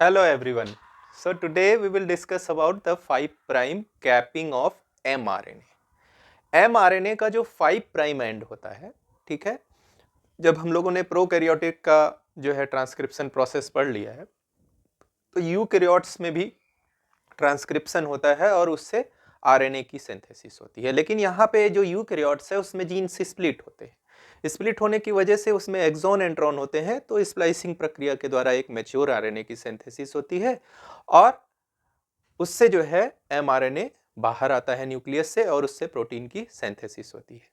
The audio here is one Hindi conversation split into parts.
Hello everyone. So today we will discuss about the 5 prime capping of mRNA. mRNA का जो 5 प्राइम एंड होता है, ठीक है, जब हम लोगों ने प्रोकैरियोटिक का जो है ट्रांसक्रिप्शन प्रोसेस पढ़ लिया है, तो यूकैरियोट्स में भी ट्रांसक्रिप्शन होता है और उससे आरएनए की सिंथेसिस होती है। लेकिन यहाँ पे जो यूकैरियोट्स है उसमें जीन्स स्प्लिट होते हैं। स्प्लिट होने की वजह से उसमें एक्सॉन एंट्रॉन होते हैं, तो स्प्लाइसिंग प्रक्रिया के द्वारा एक मैच्योर आरएनए की सिंथेसिस होती है और उससे जो है एमआरएनए बाहर आता है न्यूक्लियस से और उससे प्रोटीन की सिंथेसिस होती है।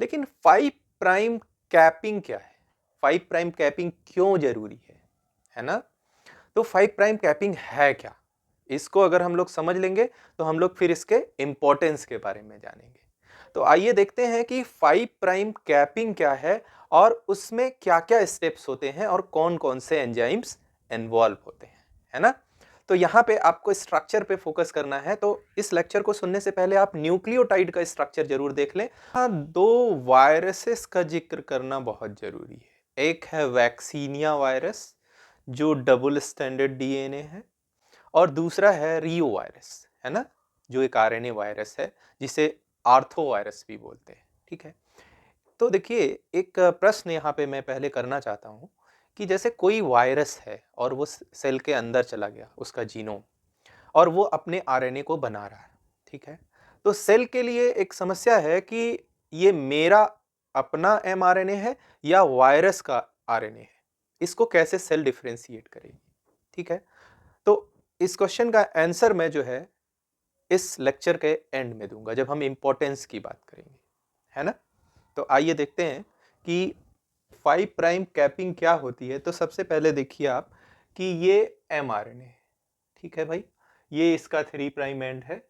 लेकिन 5 प्राइम कैपिंग क्या है? 5 प्राइम कैपिंग क्यों जरूरी है ना? तो 5 प्राइम कैपिंग है क्या? इसको अगर हम लोग समझ लेंगे तो हम लोग फिर इसके इंपॉर्टेंस के बारे में जानेंगे। तो आइए देखते हैं कि 5 प्राइम कैपिंग क्या है और उसमें क्या-क्या स्टेप्स होते हैं और कौन-कौन से एंजाइम्स इन्वॉल्व होते हैं, है ना? तो यहाँ पे आपको स्ट्रक्चर पे फोकस करना है, तो इस लेक्चर को सुनने से पहले आप न्यूक्लियोटाइड का स्ट्रक्चर जरूर देख लें। हाँ, 2 वायरसेस का जिक्र करना बहुत जरूरी है। एक है वैक्सीनिया वायरस जो डबल स्टैंडर्ड डीएनए है और दूसरा है रियो वायरस, है ना, जो एक आरएनए वायरस है जिसे आर्थो वायरस भी बोलते हैं। ठीक है, तो देखिए एक प्रश्न यहाँ पे मैं पहले करना चाहता हूँ कि जैसे कोई वायरस है और वो सेल के अंदर चला गया, उसका जीनोम, और वो अपने आरएनए को बना रहा है, ठीक है, तो सेल के लिए एक समस्या है कि ये मेरा अपना एमआरएनए है या वायरस का आरएनए है, इसको कैसे सेल डिफरेंशिएट करेगी। ठीक है, तो इस क्वेश्चन का आंसर मैं जो है इस लेक्चर के एंड में दूंगा जब हम इंपॉर्टेंस की बात करेंगे, है ना। तो आइए देखते हैं कि 5 प्राइम कैपिंग क्या होती है। तो सबसे पहले देखिए आप कि ये एमआरएनए है, ठीक है भाई, ये इसका 3 प्राइम एंड है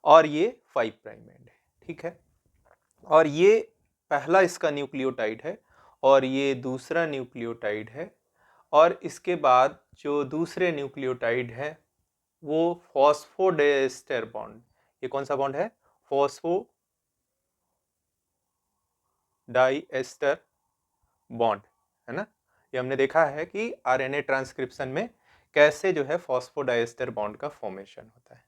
और ये 5 प्राइम एंड है, ठीक है, और ये पहला इसका न्यूक्लियोटाइड है और ये दूसरा न्यूक्लियोटाइड है और इसके बाद जो दूसरे न्यूक्लियोटाइड है वो फॉस्फोडाइएस्टर बॉन्ड, ये कौन सा बॉन्ड है? फॉस्फोडाइएस्टर बॉन्ड, है ना। ये हमने देखा है कि आरएनए ट्रांसक्रिप्शन में कैसे जो है फॉस्फोडाइएस्टर बॉन्ड का फॉर्मेशन होता है।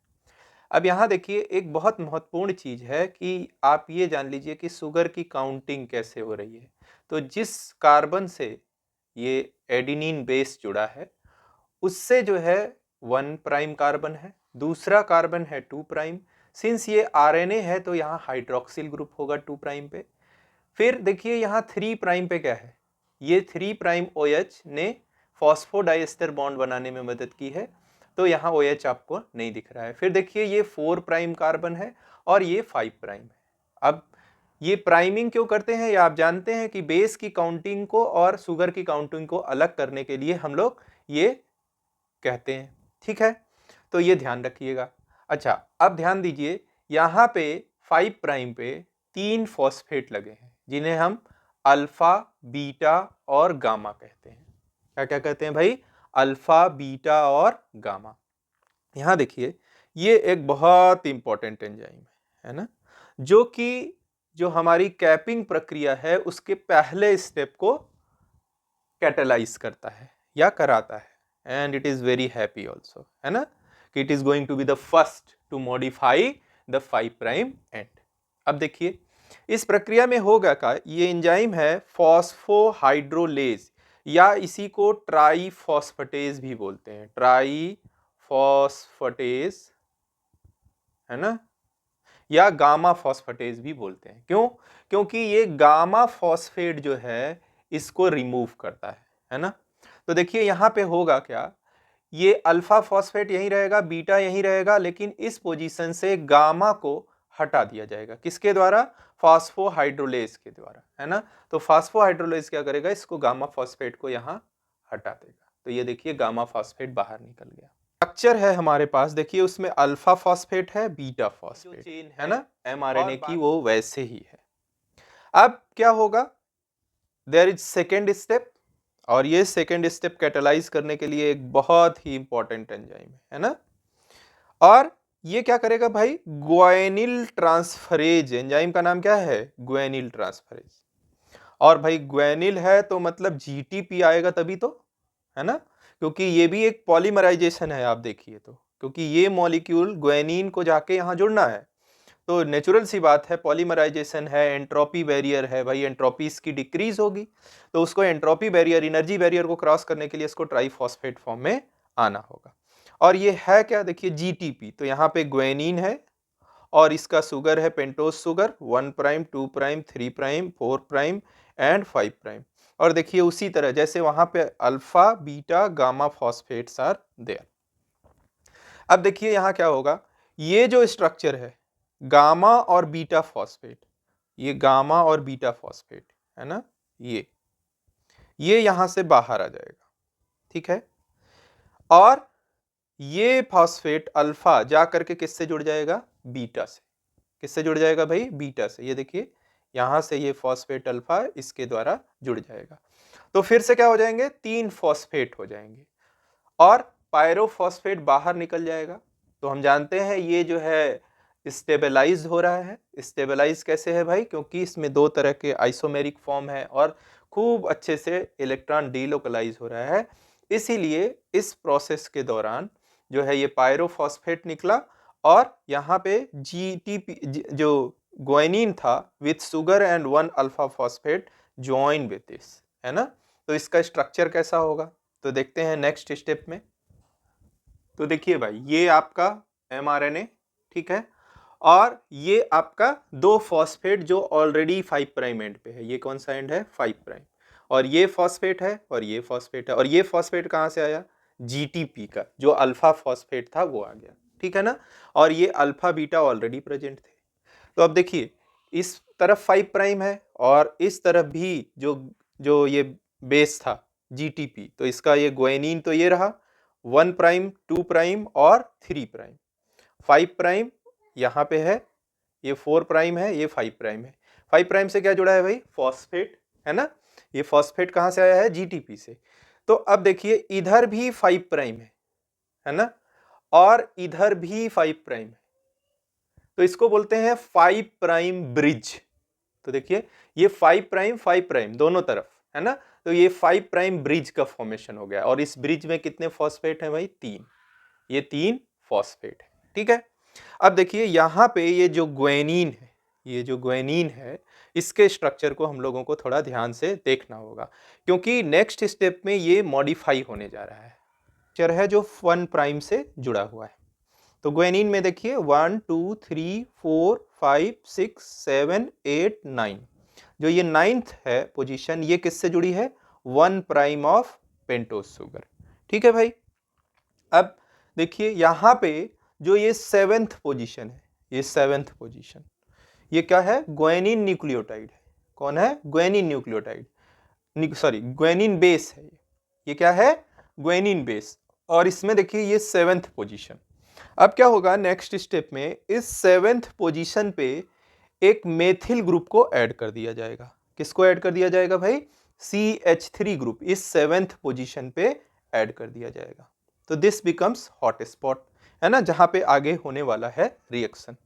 अब यहाँ देखिए एक बहुत महत्वपूर्ण चीज है कि आप ये जान लीजिए कि शुगर की काउंटिंग कैसे हो रही है। तो जिस कार्बन से ये एडिनिन बेस जुड़ा है उससे जो है 1 प्राइम कार्बन है, दूसरा कार्बन है 2 प्राइम। सिंस ये आरएनए है तो यहाँ हाइड्रोक्सिल ग्रुप होगा 2 प्राइम पे। फिर देखिए यहाँ 3 प्राइम पे क्या है, ये 3 प्राइम OH ने फॉस्फोडाइएस्टर बॉन्ड बनाने में मदद की है, तो यहाँ OH आपको नहीं दिख रहा है। फिर देखिए ये 4 प्राइम कार्बन है और ये 5 प्राइम है। अब ये प्राइमिंग क्यों करते हैं ये आप जानते हैं कि बेस की काउंटिंग को और शुगर की काउंटिंग को अलग करने के लिए हम लोग ये कहते हैं, ठीक है, तो ये ध्यान रखिएगा। अच्छा, अब ध्यान दीजिए यहाँ पे 5 प्राइम पे 3 फॉस्फेट लगे हैं जिन्हें हम अल्फा, बीटा और गामा कहते हैं। क्या क्या कहते हैं भाई? अल्फा, बीटा और गामा। यहाँ देखिए ये एक बहुत इंपॉर्टेंट एंजाइम है ना, जो कि जो हमारी कैपिंग प्रक्रिया है उसके पहले स्टेप को कैटेलाइज करता है या कराता है, and it is very happy also, है ना, कि it is going to be the first to modify the 5 prime end. अब देखिए इस प्रक्रिया में होगा का, ये एंजाइम है फॉस्फोहाइड्रोलेज या इसी को ट्राईफॉस्फेटेज भी बोलते हैं, ट्राईफॉस्फेटेज, है ना, या गामा फॉस्फेटेज भी बोलते हैं। क्यों? क्योंकि ये गामा फॉस्फेट जो है इसको रिमूव करता है ना। तो देखिए यहाँ पे होगा क्या, ये अल्फा फॉस्फेट यहीं रहेगा, बीटा यहीं रहेगा, लेकिन इस पोजीशन से गामा को हटा दिया जाएगा। किसके द्वारा? फॉस्फोहाइड्रोलेज के द्वारा, है ना। तो फॉस्फोहाइड्रोलेज क्या करेगा, इसको गामा फॉस्फेट को यहाँ हटा देगा। तो ये देखिए गामा फॉस्फेट बाहर निकल गया। स्ट्रक्चर है हमारे पास, देखिए उसमें अल्फा फॉस्फेट है, बीटा फॉस्फेट, चेन है ना एमआरएनए की, वो वैसे ही है। अब क्या होगा, देयर इज सेकेंड स्टेप, और ये सेकेंड स्टेप कैटेलाइज करने के लिए एक बहुत ही इंपॉर्टेंट एंजाइम है ना। और ये क्या करेगा भाई, ग्वानिल ट्रांसफरेज, एंजाइम का नाम क्या है? ग्वानिल ट्रांसफरेज। और भाई ग्वानिल है तो मतलब जीटीपी आएगा तभी तो, है ना, क्योंकि ये भी एक पॉलीमराइजेशन है आप देखिए तो, क्योंकि ये मॉलिक्यूल ग्वानिन को जाके यहाँ जुड़ना है, तो नेचुरल सी बात है, पॉलीमराइजेशन है, एंट्रोपी बैरियर है भाई, एंट्रोपी इसकी डिक्रीज होगी, तो उसको एंट्रोपी बैरियर, एनर्जी बैरियर को क्रॉस करने के लिए इसको ट्राइफॉस्फेट फॉर्म में आना होगा। और ये है क्या, देखिए जीटीपी, तो यहाँ पे ग्वानिन है और इसका शुगर है pentose sugar 1 prime 2 prime 3 prime 4 prime and 5 prime. और देखिए उसी तरह जैसे वहां पे alpha beta gamma phosphates are there. अब देखिए यहां क्या होगा, ये जो स्ट्रक्चर है गामा और बीटा फॉस्फेट, ये गामा और बीटा फॉस्फेट है ना, ये यहां से बाहर आ जाएगा, ठीक है। और ये फॉस्फेट अल्फा जा करके किससे जुड़ जाएगा, बीटा से। किससे जुड़ जाएगा भाई, बीटा से। ये देखिए यहां से ये फॉस्फेट अल्फा इसके द्वारा जुड़ जाएगा, तो फिर से क्या हो जाएंगे, 3 फॉस्फेट हो जाएंगे और पायरोफॉस्फेट बाहर निकल जाएगा। तो हम जानते हैं ये जो है स्टेबलाइज हो रहा है। स्टेबलाइज कैसे है भाई, क्योंकि इसमें 2 तरह के आइसोमेरिक फॉर्म है और खूब अच्छे से इलेक्ट्रॉन डीलोकलाइज हो रहा है, इसीलिए इस प्रोसेस के दौरान जो है ये पायरोफॉस्फेट निकला और यहाँ पे जीटीपी जो ग्वानिन था with sugar and 1 alpha phosphate join with this, है ना। तो इसका स्ट्रक्चर कैसा होगा, तो देखते हैं नेक्स्ट स्टेप में। तो देखिए भाई ये आपका mRNA, ठीक है, और ये आपका 2 फॉस्फेट जो ऑलरेडी 5 प्राइम एंड पे है, ये कौन सा एंड है, 5 प्राइम, और ये फॉस्फेट है और ये फॉस्फेट है, और ये फॉस्फेट कहाँ से आया, जीटीपी का जो अल्फा फॉस्फेट था वो आ गया, ठीक है ना। और ये अल्फा बीटा ऑलरेडी प्रेजेंट थे। तो अब देखिए इस तरफ 5 प्राइम है और इस तरफ भी जो जो ये बेस था जीटीपी, तो इसका ये ग्वानिन तो ये रहा 1 प्राइम 2 प्राइम और 3 प्राइम, 5 प्राइम यहाँ पे है, ये 4 प्राइम है, ये 5 प्राइम है। 5 प्राइम से क्या जुड़ा है भाई, फॉस्फेट, है ना। ये फॉस्फेट कहाँ से आया है, जीटीपी से। तो अब देखिए इधर भी 5 प्राइम है ना, और इधर भी 5 प्राइम है, तो इसको बोलते हैं 5 प्राइम ब्रिज। तो देखिए ये 5 प्राइम दोनों तरफ है ना, तो ये 5 प्राइम ब्रिज का फॉर्मेशन हो गया। और इस ब्रिज में कितने फॉस्फेट हैं भाई, 3, ये 3 फॉस्फेट है, ठीक है। अब देखिए यहाँ पे ये जो ग्वानिन है, ये जो ग्वानिन है, इसके स्ट्रक्चर को हम लोगों को थोड़ा ध्यान से देखना होगा, क्योंकि नेक्स्ट स्टेप में ये मॉडिफाई होने जा रहा है। स्ट्रक्चर है जो 1 प्राइम से जुड़ा हुआ है। तो ग्वानिन में देखिए 1 2 3 4 5 6 7 8 9, जो ये 9th है पोजीशन, ये किससे जुड़ी है, 1 प्राइम ऑफ पेंटोज शुगर, ठीक है भाई। अब देखिए यहाँ पे जो ये 7th पोजीशन है, ये 7th पोजीशन, ये क्या है, ग्वानिन न्यूक्लियोटाइड है। कौन है, guanine nucleotide, sorry guanine base है ये क्या है, ग्वानिन बेस। और इसमें देखिए ये 7th पोजीशन। अब क्या होगा नेक्स्ट स्टेप में, इस 7th पोजीशन पे एक मेथिल ग्रुप को ऐड कर दिया जाएगा। किसको ऐड कर दिया जाएगा भाई, CH3 ग्रुप इस 7th पोजीशन पे ऐड कर दिया जाएगा। तो दिस बिकम्स हॉट स्पॉट, है ना, जहां पे आगे होने वाला है रिएक्शन।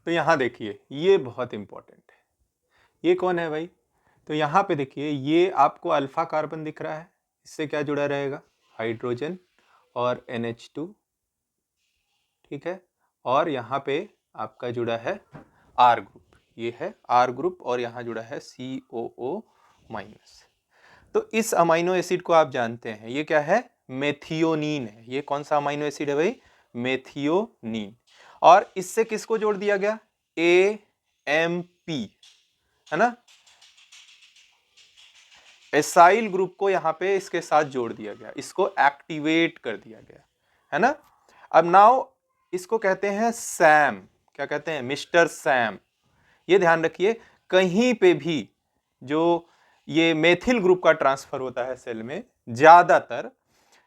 तो यहां देखिए ये बहुत इंपॉर्टेंट है, ये कौन है भाई, तो यहां पे देखिए ये आपको अल्फा कार्बन दिख रहा है, इससे क्या जुड़ा रहेगा, हाइड्रोजन और NH2, ठीक है। और यहाँ पे आपका जुड़ा है R ग्रुप, ये है R ग्रुप, और यहाँ जुड़ा है COO माइनस। तो इस अमाइनो एसिड को आप जानते हैं, ये क्या है, मेथियोनीन है। ये कौन सा अमाइनो एसिड है भाई, मेथियोनीन। और इससे किसको जोड़ दिया गया, AMP, है ना, एसाइल ग्रुप को यहाँ पे इसके साथ जोड़ दिया गया, इसको एक्टिवेट कर दिया गया, है ना। अब नाउ इसको कहते हैं सैम, क्या कहते हैं, मिस्टर सैम। ये ध्यान रखिए कहीं पे भी जो ये मेथिल ग्रुप का ट्रांसफर होता है सेल में, ज्यादातर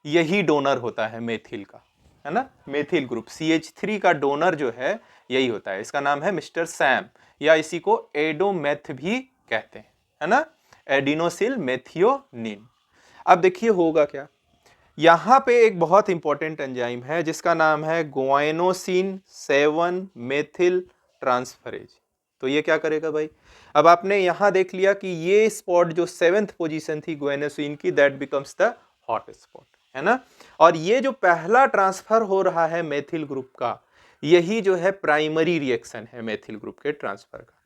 यही डोनर होता है मेथिल का, है ना। मेथिल ग्रुप CH3 का डोनर जो है यही होता है, इसका नाम है मिस्टर सैम, या इसी को एडोमेथ भी कहते हैं, है ना, एडिनोसिल मेथियोनिन। अब देखिए होगा क्या, यहां पे एक बहुत इंपॉर्टेंट एंजाइम है जिसका नाम है ग्वाइनोसिन 7 मेथिल ट्रांसफरेज। तो ये क्या करेगा भाई, अब आपने यहां देख लिया कि ये स्पॉट जो 7th पोजीशन थी ग्वाइनोसिन की, that becomes the hot spot. है ना। और ये जो पहला ट्रांसफर हो रहा है मेथिल ग्रुप का, यही जो है प्राइमरी रिएक्शन है मेथिल ग्रुप के ट्रांसफर का।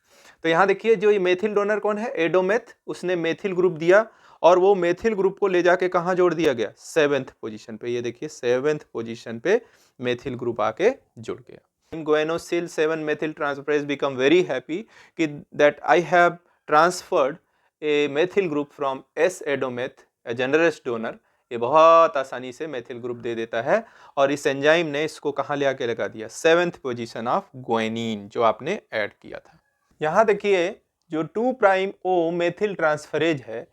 तो यहाँ देखिए जो ये मेथिल डोनर कौन है, एडोमेथ, उसने मेथिल ग्रुप दिया और वो मेथिल ग्रुप को ले जाके कहाँ जोड़ दिया गया, 7th पोजीशन पे। ये देखिए 7th पोजीशन पे मेथिल ग्रुप आके जुड़ गया। Guanosyl 7 methyl transferase become very happy कि that I have transferred a methyl group from S adomet a generous donor. ये बहुत आसानी से मेथिल ग्रुप दे देता है और इस एंजाइम ने इसको कहाँ ले आके लगा दिया, 7th पोजीशन ऑफ ग्वेनिन जो आपने ऐड किया था। यहाँ देखिए जो 2' ओ मेथिल ट्रांसफरेज है,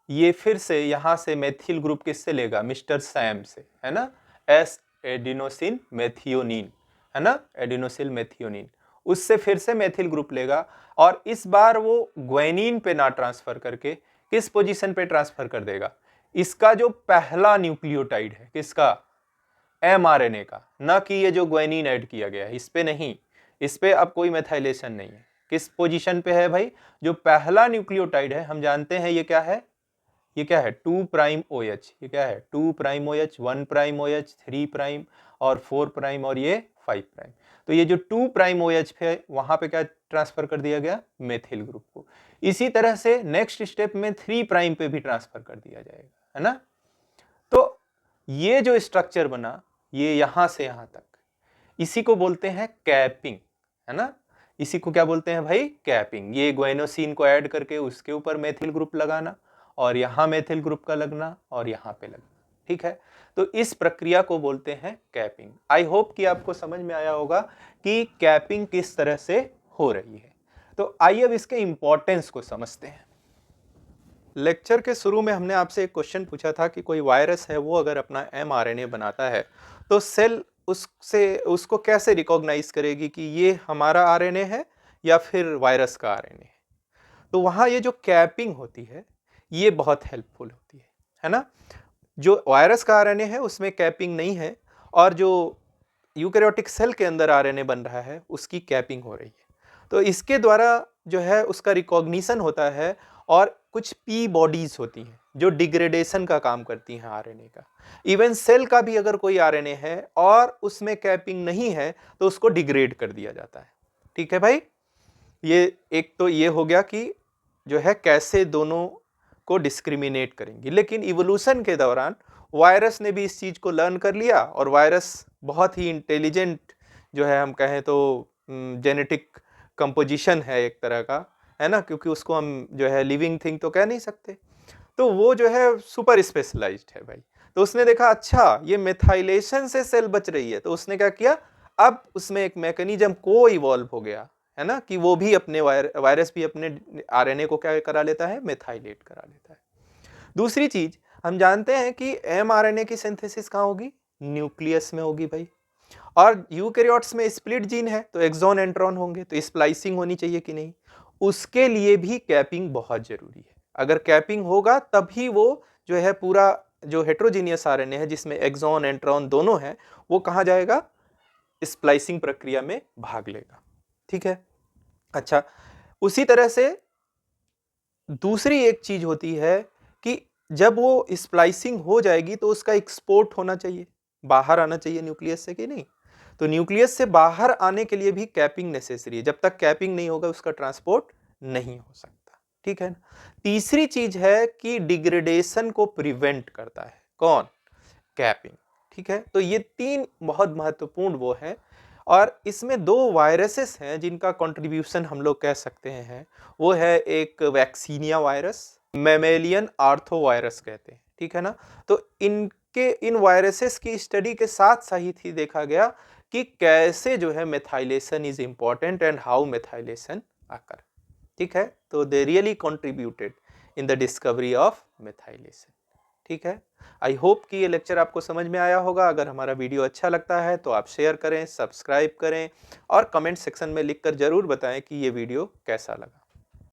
ये फिर से यहाँ से मेथिल ग्रुप किससे लेगा, मिस्टर सैम से, है ना, एस एडिनोसिन मेथियोनिन, है ना, एडिनोसिल मेथियोनिन, उससे फिर से मेथिल ग्रुप लेगा और इस बार वो ग्वेनिन पे ना ट्रांसफर करके किस पोजीशन पे ट्रांसफर कर देगा, इसका जो पहला न्यूक्लियोटाइड है, किसका, mRNA का, ना कि ये जो ग्वेनिन ऐड किया गया है इस पे नहीं, इस पे अब कोई मेथाइलेशन नहीं है। किस पोजीशन पे है भाई, जो पहला न्यूक्लियोटाइड है हम जानते हैं ये क्या है, ये क्या है 2' OH, ये क्या है 2' OH, 1' OH, 3' और 4' और ये 5'। तो ये जो 2' OH है वहां पे क्या ट्रांसफर कर दिया गया, मेथिल ग्रुप को। इसी तरह से नेक्स्ट स्टेप में 3' पे भी ट्रांसफर कर दिया जाएगा, है ना। तो ये जो स्ट्रक्चर बना, ये यहां से यहां तक, इसी को बोलते हैं कैपिंग, है ना। इसी को क्या बोलते हैं भाई, कैपिंग। ये ग्वेनोसिन को ऐड करके उसके ऊपर मेथिल ग्रुप लगाना और यहां मेथिल ग्रुप का लगना और यहां पे लगना, ठीक है। तो इस प्रक्रिया को बोलते हैं कैपिंग। आई होप कि आपको समझ में आया होगा कि कैपिंग किस तरह से हो रही है। तो आइए अब इसके इंपॉर्टेंस को समझते हैं। लेक्चर के शुरू में हमने आपसे एक क्वेश्चन पूछा था कि कोई वायरस है वो अगर अपना mRNA बनाता है तो सेल उसको कैसे रिकॉग्नाइज करेगी कि ये हमारा RNA है या फिर वायरस का RNA है। तो वहाँ ये जो कैपिंग होती है ये बहुत हेल्पफुल होती है ना। जो वायरस का RNA है उसमें कैपिंग नहीं है और जो यूकैरियोटिक सेल के अंदर RNA बन रहा है उसकी कैपिंग हो रही है। तो इसके द्वारा जो है उसका रिकॉग्निशन होता है और कुछ पी बॉडीज होती हैं जो डिग्रेडेशन का काम करती हैं आरएनए का। इवन सेल का भी अगर कोई आरएनए है और उसमें कैपिंग नहीं है तो उसको डिग्रेड कर दिया जाता है। ठीक है भाई, ये एक तो ये हो गया कि जो है कैसे दोनों को डिस्क्रिमिनेट करेंगी। लेकिन इवोल्यूशन के दौरान वायरस ने भी इस चीज को लर्न कर लिया और वायरस बहुत ही इंटेलिजेंट जो है हम कहें तो जेनेटिक कंपोजिशन है एक तरह का, है ना, क्योंकि उसको हम जो है लिविंग थिंग तो कह नहीं सकते। तो वो जो है सुपर स्पेशलाइज्ड है भाई। तो उसने देखा अच्छा ये मेथाइलेशन से सेल बच रही है, तो उसने क्या किया, अब उसमें एक मैकेनिज्म को इवॉल्व हो गया, है ना, कि वो भी अपने वायरस भी अपने आरएनए को क्या करा लेता है, मेथाइलेट करा लेता है। दूसरी चीज हम जानते हैं कि एमआरएनए की सिंथेसिस कहाँ होगी, न्यूक्लियस में होगी भाई। और यूकैरियोट्स में स्प्लिट जीन है तो एक्सॉन एंट्रॉन होंगे, तो स्प्लाइसिंग होनी चाहिए कि नहीं, उसके लिए भी कैपिंग बहुत जरूरी है। अगर कैपिंग होगा तभी वो जो है पूरा जो हेट्रोजीनियस आरएनए है जिसमें एक्सॉन एंट्रॉन दोनों है वो कहाँ जाएगा, स्प्लाइसिंग प्रक्रिया में भाग लेगा। ठीक है, अच्छा उसी तरह से दूसरी एक चीज होती है कि जब वो स्प्लाइसिंग हो जाएगी तो उसका एक्सपोर्ट होना चाहिए, बाहर आना चाहिए न्यूक्लियस से कि नहीं। तो न्यूक्लियस से बाहर आने के लिए भी कैपिंग नेसेसरी है। जब तक कैपिंग नहीं होगा उसका ट्रांसपोर्ट नहीं हो सकता। ठीक है ना। तीसरी चीज है कि डिग्रेडेशन को प्रिवेंट करता है कौन, कैपिंग। ठीक है, तो ये तीन बहुत महत्वपूर्ण वो है। और इसमें दो वायरसेस हैं जिनका कंट्रीब्यूशन हम लोग कह सकते हैं, वो है एक वैक्सीनिया वायरस, मैमेलियन आर्थोवायरस कहते हैं। ठीक है ना। तो इन वायरसेस की स्टडी के साथ साथ ही देखा गया कि कैसे जो है methylation is important and how methylation occur. ठीक है, तो they really contributed in the discovery of methylation. ठीक है, आई होप कि ये लेक्चर आपको समझ में आया होगा। अगर हमारा वीडियो अच्छा लगता है तो आप शेयर करें, सब्सक्राइब करें और कमेंट सेक्शन में लिखकर जरूर बताएं कि ये वीडियो कैसा लगा।